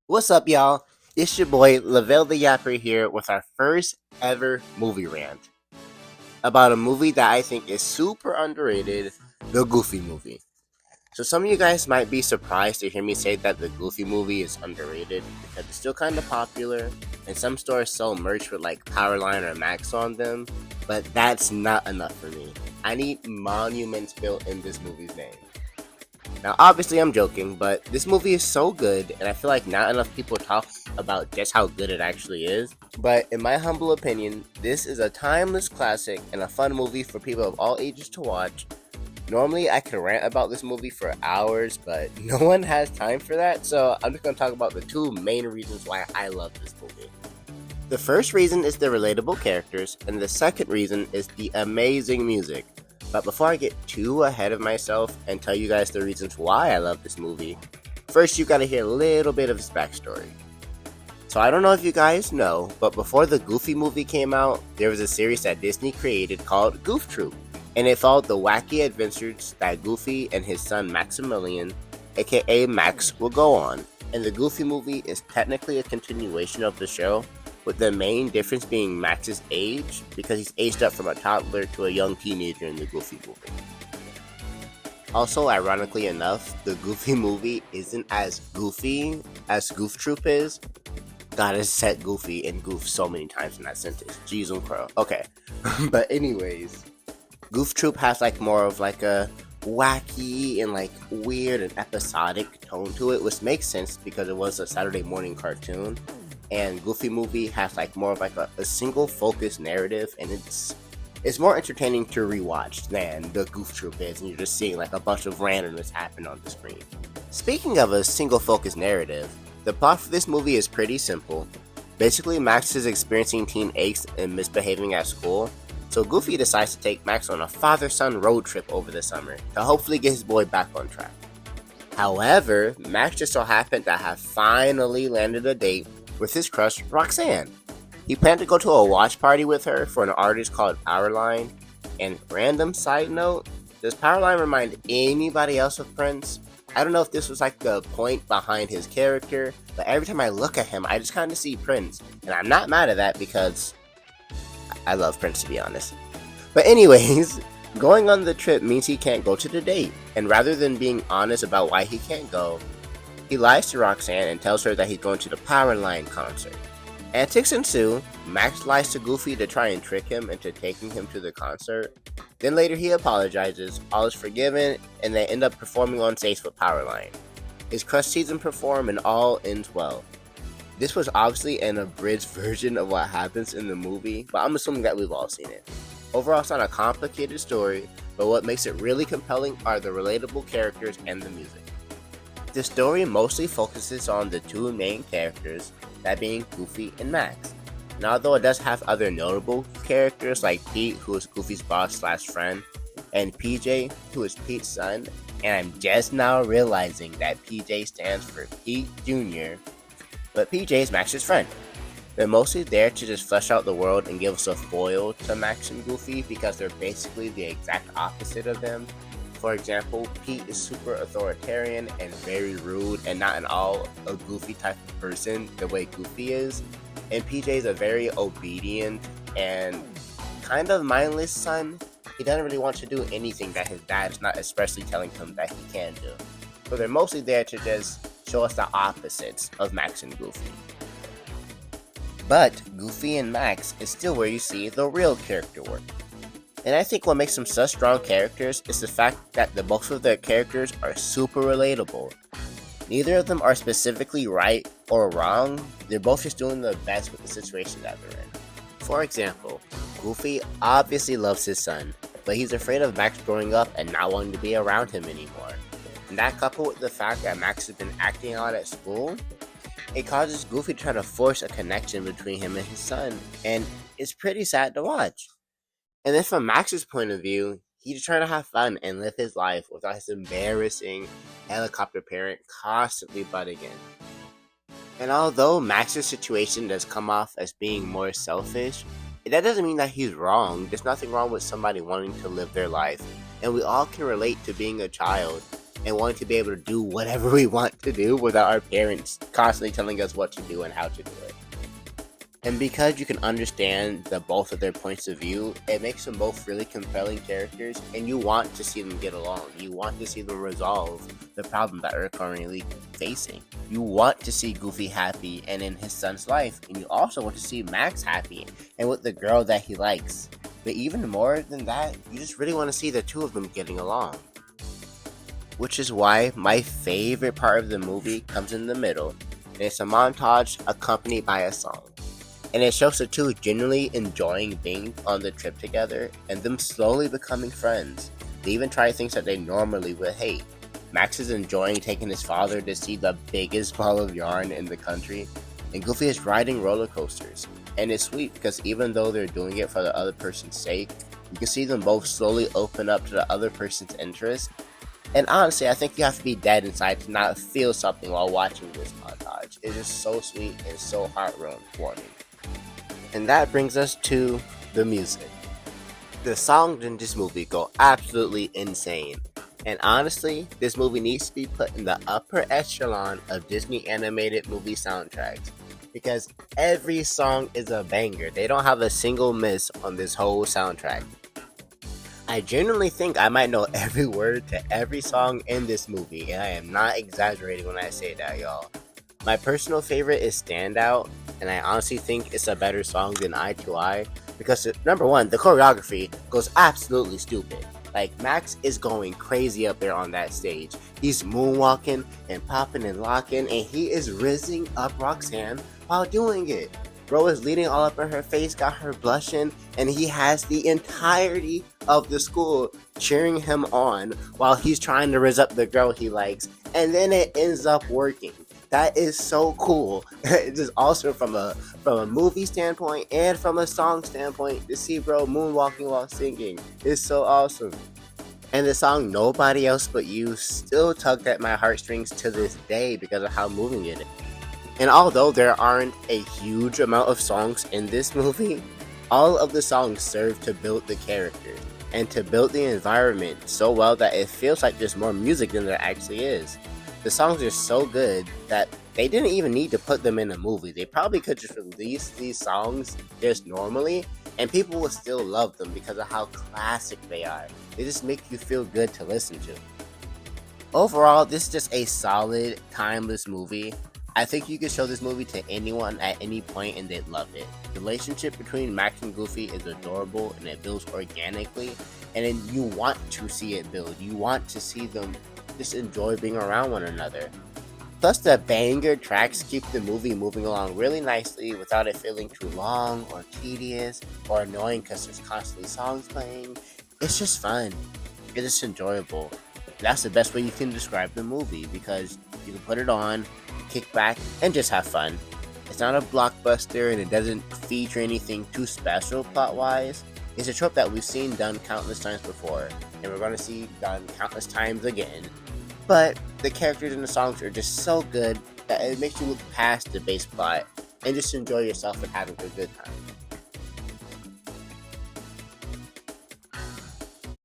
What's up, y'all? It's your boy Lavelle the Yapper here with our first ever movie rant about a movie that I think is super underrated, the Goofy movie. So some of you guys might be surprised to hear me say that the Goofy movie is underrated because it's still kind of popular, and some stores sell merch with like Powerline or Max on them, but that's not enough for me. I need monuments built in this movie's name. Now, obviously, I'm joking, but this movie is so good, and I feel like not enough people talk about just how good it actually is. But in my humble opinion, this is a timeless classic and a fun movie for people of all ages to watch. Normally, I could rant about this movie for hours, but no one has time for that, so I'm just going to talk about the two main reasons why I love this movie. The first reason is the relatable characters, and the second reason is the amazing music. But before I get too ahead of myself and tell you guys the reasons why I love this movie, first you gotta hear a little bit of his backstory. So I don't know if you guys know, but before the Goofy movie came out, there was a series that Disney created called Goof Troop, and it followed the wacky adventures that Goofy and his son Maximilian, aka Max, will go on. And the Goofy movie is technically a continuation of the show, with the main difference being Max's age, because he's aged up from a toddler to a young teenager in the Goofy movie. Also, ironically enough, the Goofy movie isn't as goofy as Goof Troop is. God has said Goofy and Goof so many times in that sentence. Jeez and crow. Okay. But anyways, Goof Troop has like more of like a wacky and like weird and episodic tone to it, which makes sense because it was a Saturday morning cartoon. And Goofy movie has like more of like a single focus narrative, and it's more entertaining to rewatch than the Goof Troop is, and you're just seeing like a bunch of randomness happen on the screen. Speaking of a single focus narrative, the plot for this movie is pretty simple. Basically, Max is experiencing teen angst and misbehaving at school, so Goofy decides to take Max on a father-son road trip over the summer to hopefully get his boy back on track. However, Max just so happened to have finally landed a date with his crush, Roxanne. He planned to go to a watch party with her for an artist called Powerline. And random side note, does Powerline remind anybody else of Prince? I don't know if this was like the point behind his character, but every time I look at him, I just kind of see Prince. And I'm not mad at that because I love Prince, to be honest. But anyways, going on the trip means he can't go to the date. And rather than being honest about why he can't go, he lies to Roxanne and tells her that he's going to the Powerline concert. Antics ensue. Max lies to Goofy to try and trick him into taking him to the concert. Then later he apologizes, all is forgiven, and they end up performing on stage with Powerline. His crush sees him perform and all ends well. This was obviously an abridged version of what happens in the movie, but I'm assuming that we've all seen it. Overall, it's not a complicated story, but what makes it really compelling are the relatable characters and the music. The story mostly focuses on the two main characters, that being Goofy and Max. And although it does have other notable characters like Pete, who is Goofy's boss slash friend, and PJ, who is Pete's son, and I'm just now realizing that PJ stands for Pete Jr., but PJ is Max's friend. They're mostly there to just flesh out the world and give us a foil to Max and Goofy because they're basically the exact opposite of them. For example, Pete is super authoritarian and very rude and not at all a Goofy type of person the way Goofy is. And PJ is a very obedient and kind of mindless son. He doesn't really want to do anything that his dad is not expressly telling him that he can do. So they're mostly there to just show us the opposites of Max and Goofy. But Goofy and Max is still where you see the real character work. And I think what makes them such strong characters is the fact that both of their characters are super relatable. Neither of them are specifically right or wrong, they're both just doing their best with the situation that they're in. For example, Goofy obviously loves his son, but he's afraid of Max growing up and not wanting to be around him anymore. And that coupled with the fact that Max has been acting out at school, it causes Goofy to try to force a connection between him and his son, and it's pretty sad to watch. And then from Max's point of view, he's trying to have fun and live his life without his embarrassing helicopter parent constantly butting in. And although Max's situation does come off as being more selfish, that doesn't mean that he's wrong. There's nothing wrong with somebody wanting to live their life. And we all can relate to being a child and wanting to be able to do whatever we want to do without our parents constantly telling us what to do and how to do it. And because you can understand the both of their points of view, it makes them both really compelling characters, and you want to see them get along. You want to see them resolve the problem that they're currently facing. You want to see Goofy happy and in his son's life, and you also want to see Max happy and with the girl that he likes. But even more than that, you just really want to see the two of them getting along. Which is why my favorite part of the movie comes in the middle, and it's a montage accompanied by a song. And it shows the two genuinely enjoying being on the trip together and them slowly becoming friends. They even try things that they normally would hate. Max is enjoying taking his father to see the biggest ball of yarn in the country, and Goofy is riding roller coasters. And it's sweet because even though they're doing it for the other person's sake, you can see them both slowly open up to the other person's interest. And honestly, I think you have to be dead inside to not feel something while watching this montage. It's just so sweet and so heart-warming. And that brings us to the music. The songs in this movie go absolutely insane. And honestly, this movie needs to be put in the upper echelon of Disney animated movie soundtracks. Because every song is a banger. They don't have a single miss on this whole soundtrack. I genuinely think I might know every word to every song in this movie. And I am not exaggerating when I say that, y'all. My personal favorite is Stand Out, and I honestly think it's a better song than Eye to Eye because, number one, the choreography goes absolutely stupid. Like, Max is going crazy up there on that stage. He's moonwalking and popping and locking, and he is rizzing up Roxanne while doing it. Bro is leaning all up in her face, got her blushing, and he has the entirety of the school cheering him on while he's trying to rizz up the girl he likes, and then it ends up working. That is so cool. It's just also from a movie standpoint and from a song standpoint to see bro moonwalking while singing is so awesome. And the song Nobody Else But You still tugged at my heartstrings to this day because of how moving it is. And although there aren't a huge amount of songs in this movie, all of the songs serve to build the characters and to build the environment so well that it feels like there's more music than there actually is. The songs are so good that they didn't even need to put them in a movie. They probably could just release these songs just normally, and people will still love them because of how classic they are. They just make you feel good to listen to. Overall, this is just a solid, timeless movie. I think you could show this movie to anyone at any point and they'd love it. The relationship between Max and Goofy is adorable and it builds organically, and then you want to see it build. You want to see them just enjoy being around one another. Plus, the banger tracks keep the movie moving along really nicely without it feeling too long or tedious or annoying because there's constantly songs playing. It's just fun. It's just enjoyable. That's the best way you can describe the movie because you can put it on, kick back, and just have fun. It's not a blockbuster and it doesn't feature anything too special plot-wise. It's a trope that we've seen done countless times before, and we're going to see done countless times again. But the characters in the songs are just so good that it makes you look past the base plot and just enjoy yourself and having a good time.